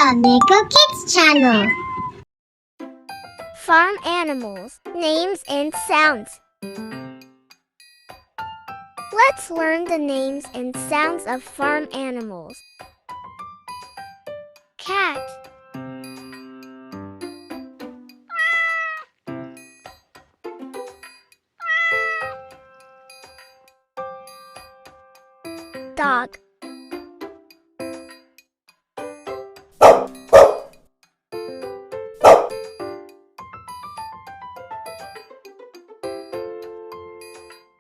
Piko Neko Kids Channel. Farm animals, names and sounds. Let's learn the names and sounds of farm animals. Cat, dog,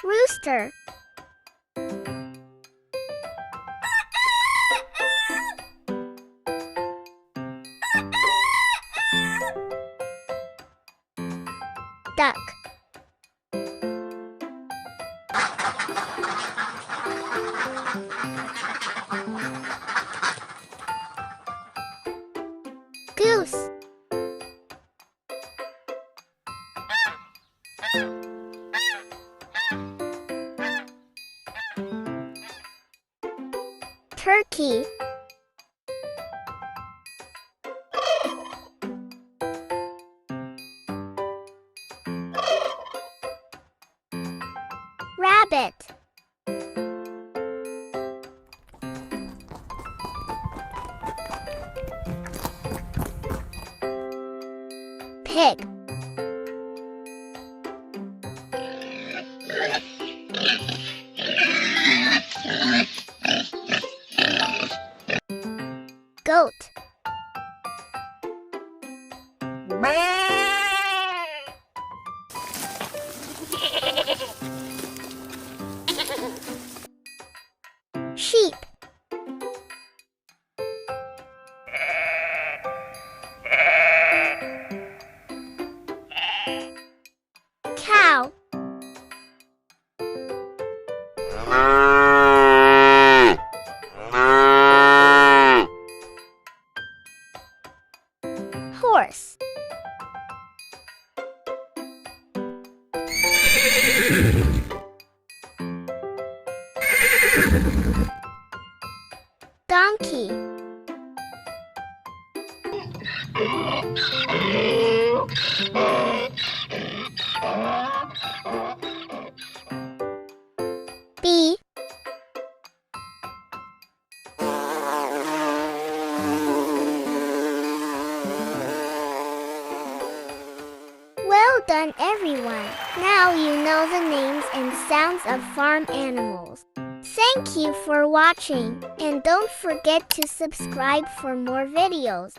rooster, duck, goose, turkey, rabbit, pig, goat, sheep, cow, horse, donkey, bee, well done, everyone. Now you know the names and sounds of farm animals. Thank you for watching, and don't forget to subscribe for more videos.